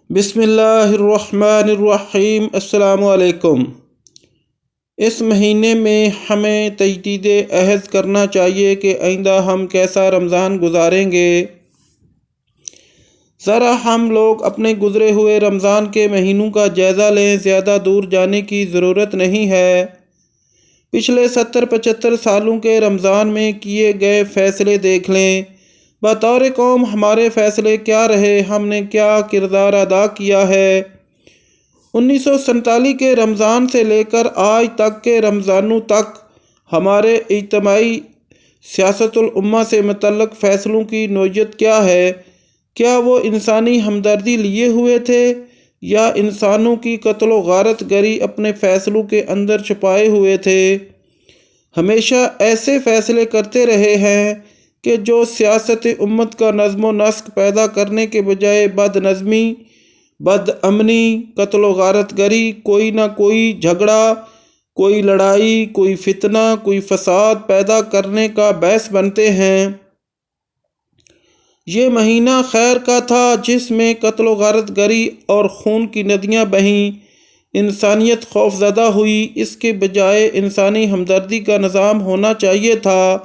بسم اللہ الرحمن الرحیم۔ السلام علیکم۔ اس مہینے میں ہمیں تجدید عہد کرنا چاہیے کہ آئندہ ہم کیسا رمضان گزاریں گے۔ ذرا ہم لوگ اپنے گزرے ہوئے رمضان کے مہینوں کا جائزہ لیں، زیادہ دور جانے کی ضرورت نہیں ہے۔ پچھلے 70-75 سالوں کے رمضان میں کیے گئے فیصلے دیکھ لیں۔ بطور قوم ہمارے فیصلے کیا رہے، ہم نے کیا کردار ادا کیا ہے۔ 1947 کے رمضان سے لے کر آج تک کے رمضانوں تک ہمارے اجتماعی سیاست الامہ سے متعلق فیصلوں کی نوعیت کیا ہے؟ کیا وہ انسانی ہمدردی لیے ہوئے تھے یا انسانوں کی قتل و غارت گری اپنے فیصلوں کے اندر چھپائے ہوئے تھے؟ ہمیشہ ایسے فیصلے کرتے رہے ہیں کہ جو سیاست امت کا نظم و نسق پیدا کرنے کے بجائے بد نظمی، بد امنی، قتل و غارت گری، کوئی نہ کوئی جھگڑا، کوئی لڑائی، کوئی فتنہ، کوئی فساد پیدا کرنے کا باعث بنتے ہیں۔ یہ مہینہ خیر کا تھا جس میں قتل و غارت گری اور خون کی ندیاں بہیں، انسانیت خوف زدہ ہوئی۔ اس کے بجائے انسانی ہمدردی کا نظام ہونا چاہیے تھا۔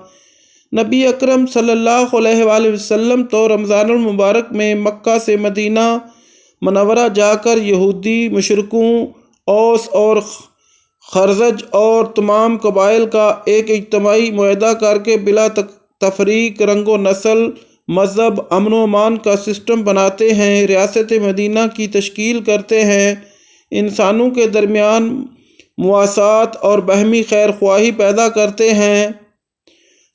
نبی اکرم صلی اللہ علیہ وآلہ وسلم تو رمضان المبارک میں مکہ سے مدینہ منورہ جا کر یہودی مشرکوں، اوس اور خزرج اور تمام قبائل کا ایک اجتماعی معاہدہ کر کے بلا تفریق، رنگ و نسل، مذہب، امن و امان کا سسٹم بناتے ہیں، ریاست مدینہ کی تشکیل کرتے ہیں، انسانوں کے درمیان مواسات اور باہمی خیر خواہی پیدا کرتے ہیں،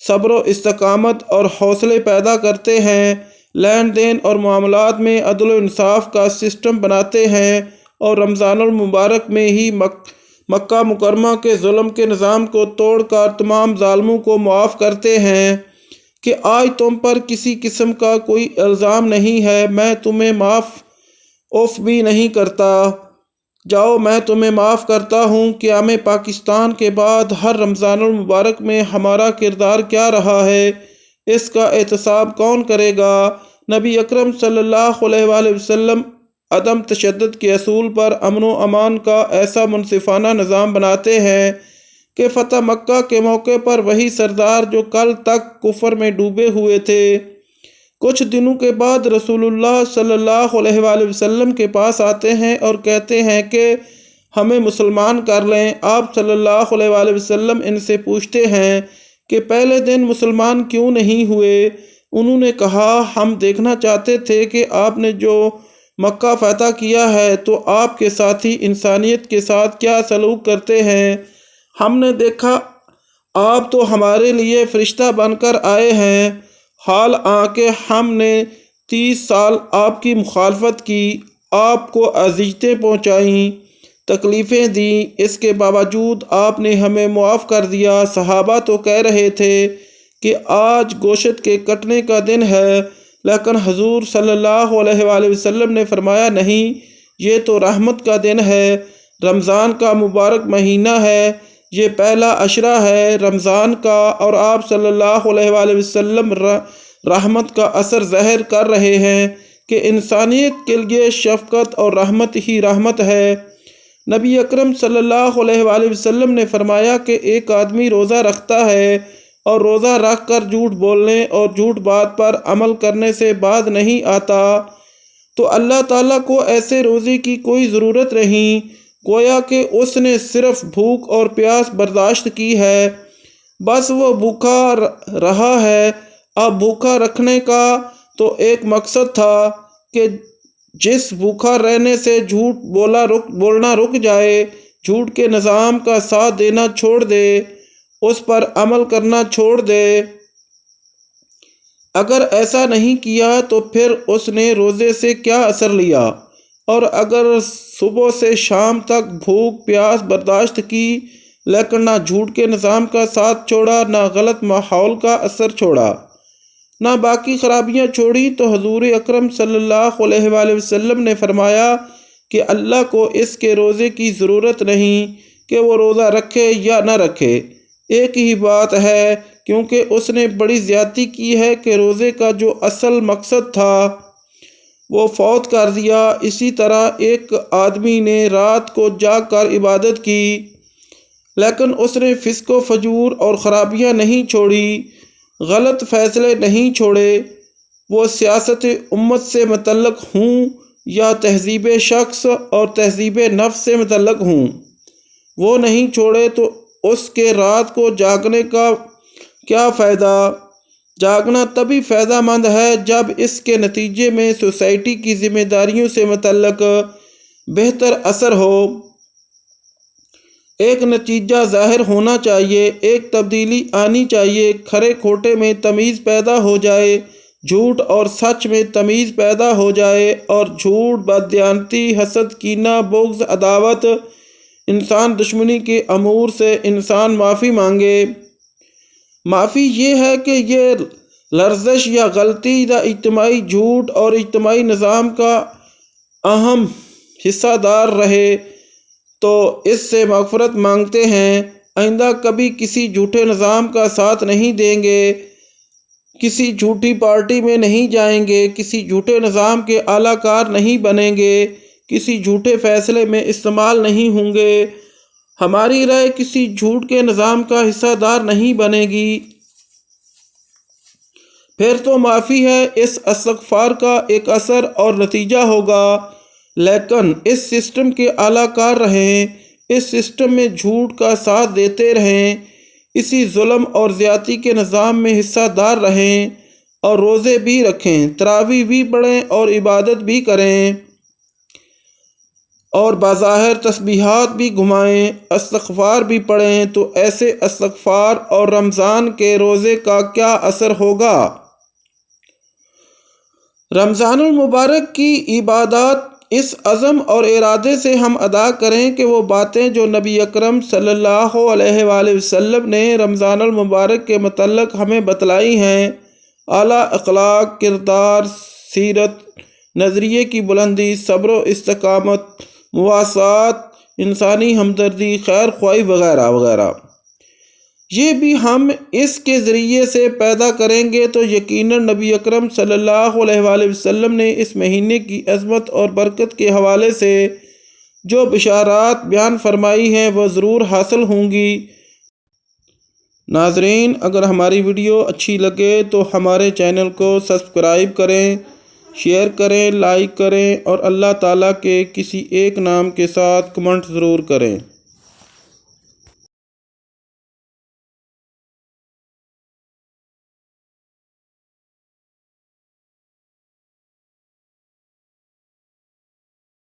صبر و استقامت اور حوصلے پیدا کرتے ہیں، لین دین اور معاملات میں عدل و انصاف کا سسٹم بناتے ہیں، اور رمضان المبارک میں ہی مکہ مکرمہ کے ظلم کے نظام کو توڑ کر تمام ظالموں کو معاف کرتے ہیں کہ آج تم پر کسی قسم کا کوئی الزام نہیں ہے، میں تمہیں معاف بھی نہیں کرتا، جاؤ میں تمہیں معاف کرتا ہوں۔ قیام پاکستان کے بعد ہر رمضان المبارک میں ہمارا کردار کیا رہا ہے، اس کا احتساب کون کرے گا؟ نبی اکرم صلی اللہ علیہ وآلہ وسلم عدم تشدد کے اصول پر امن و امان کا ایسا منصفانہ نظام بناتے ہیں کہ فتح مکہ کے موقع پر وہی سردار جو کل تک کفر میں ڈوبے ہوئے تھے، کچھ دنوں کے بعد رسول اللہ صلی اللہ علیہ وآلہ وسلم کے پاس آتے ہیں اور کہتے ہیں کہ ہمیں مسلمان کر لیں۔ آپ صلی اللہ علیہ وآلہ وسلم ان سے پوچھتے ہیں کہ پہلے دن مسلمان کیوں نہیں ہوئے؟ انہوں نے کہا، ہم دیکھنا چاہتے تھے کہ آپ نے جو مکہ فتح کیا ہے تو آپ کے ساتھی انسانیت کے ساتھ کیا سلوک کرتے ہیں۔ ہم نے دیکھا آپ تو ہمارے لیے فرشتہ بن کر آئے ہیں، حال کہ ہم نے 30 سال آپ کی مخالفت کی، آپ کو اذیتیں پہنچائیں، تکلیفیں دیں، اس کے باوجود آپ نے ہمیں معاف کر دیا۔ صحابہ تو کہہ رہے تھے کہ آج گوشت کے کٹنے کا دن ہے، لیکن حضور صلی اللہ علیہ وآلہ وسلم نے فرمایا نہیں، یہ تو رحمت کا دن ہے، رمضان کا مبارک مہینہ ہے، یہ پہلا عشرہ ہے رمضان کا، اور آپ صلی اللہ علیہ وآلہ وسلم رحمت کا اثر ظاہر کر رہے ہیں کہ انسانیت کے لیے شفقت اور رحمت ہی رحمت ہے۔ نبی اکرم صلی اللہ علیہ وآلہ وسلم نے فرمایا کہ ایک آدمی روزہ رکھتا ہے اور روزہ رکھ کر جھوٹ بولنے اور جھوٹ بات پر عمل کرنے سے باز نہیں آتا تو اللہ تعالیٰ کو ایسے روزے کی کوئی ضرورت نہیں، گویا کہ اس نے صرف بھوک اور پیاس برداشت کی ہے، بس وہ بھوکا رہا ہے۔ اب بھوکا رکھنے کا تو ایک مقصد تھا کہ جس بھوکا رہنے سے جھوٹ بولنا رک جائے، جھوٹ کے نظام کا ساتھ دینا چھوڑ دے، اس پر عمل کرنا چھوڑ دے۔ اگر ایسا نہیں کیا تو پھر اس نے روزے سے کیا اثر لیا؟ اور اگر صبح سے شام تک بھوک پیاس برداشت کی لیکن نہ جھوٹ کے نظام کا ساتھ چھوڑا، نہ غلط ماحول کا اثر چھوڑا، نہ باقی خرابیاں چھوڑی، تو حضور اکرم صلی اللہ علیہ وآلہ وسلم نے فرمایا کہ اللہ کو اس کے روزے کی ضرورت نہیں کہ وہ روزہ رکھے یا نہ رکھے، ایک ہی بات ہے، کیونکہ اس نے بڑی زیادتی کی ہے کہ روزے کا جو اصل مقصد تھا وہ فوت کر دیا۔ اسی طرح ایک آدمی نے رات کو جاگ کر عبادت کی لیکن اس نے فسق و فجور اور خرابیاں نہیں چھوڑی، غلط فیصلے نہیں چھوڑے، وہ سیاست امت سے متعلق ہوں یا تہذیب شخص اور تہذیب نفس سے متعلق ہوں، وہ نہیں چھوڑے تو اس کے رات کو جاگنے کا کیا فائدہ؟ جاگنا تبھی فائدہ مند ہے جب اس کے نتیجے میں سوسائٹی کی ذمہ داریوں سے متعلق بہتر اثر ہو، ایک نتیجہ ظاہر ہونا چاہیے، ایک تبدیلی آنی چاہیے، کھرے کھوٹے میں تمیز پیدا ہو جائے، جھوٹ اور سچ میں تمیز پیدا ہو جائے، اور جھوٹ، بددیانتی، حسد، کینہ، بغض، عداوت، انسان دشمنی کے امور سے انسان معافی مانگے۔ معافی یہ ہے کہ یہ لرزش یا غلطی یا اجتماعی جھوٹ اور اجتماعی نظام کا اہم حصہ دار رہے تو اس سے مغفرت مانگتے ہیں، آئندہ کبھی کسی جھوٹے نظام کا ساتھ نہیں دیں گے، کسی جھوٹی پارٹی میں نہیں جائیں گے، کسی جھوٹے نظام کے اعلی کار نہیں بنیں گے، کسی جھوٹے فیصلے میں استعمال نہیں ہوں گے، ہماری رائے کسی جھوٹ کے نظام کا حصہ دار نہیں بنے گی۔ پھر تو معافی ہے، اس استغفار کا ایک اثر اور نتیجہ ہوگا، لیکن اس سسٹم کے اعلی کار رہیں، اس سسٹم میں جھوٹ کا ساتھ دیتے رہیں، اسی ظلم اور زیادتی کے نظام میں حصہ دار رہیں، اور روزے بھی رکھیں، تراویح بھی پڑھیں اور عبادت بھی کریں، اور بظاہر تسبیحات بھی گھمائیں، استغفار بھی پڑھیں، تو ایسے استغفار اور رمضان کے روزے کا کیا اثر ہوگا؟ رمضان المبارک کی عبادات اس عزم اور ارادے سے ہم ادا کریں کہ وہ باتیں جو نبی اکرم صلی اللہ علیہ وآلہ وسلم نے رمضان المبارک کے متعلق ہمیں بتلائی ہیں، اعلیٰ اخلاق، کردار، سیرت، نظریے کی بلندی، صبر و استقامت، مواسات، انسانی ہمدردی، خیر خواہی وغیرہ وغیرہ، یہ بھی ہم اس کے ذریعے سے پیدا کریں گے تو یقیناً نبی اکرم صلی اللہ علیہ وآلہ وسلم نے اس مہینے کی عظمت اور برکت کے حوالے سے جو بشارات بیان فرمائی ہیں وہ ضرور حاصل ہوں گی۔ ناظرین، اگر ہماری ویڈیو اچھی لگے تو ہمارے چینل کو سبسکرائب کریں، شیئر کریں، لائک کریں، اور اللہ تعالیٰ کے کسی ایک نام کے ساتھ کمنٹ ضرور کریں۔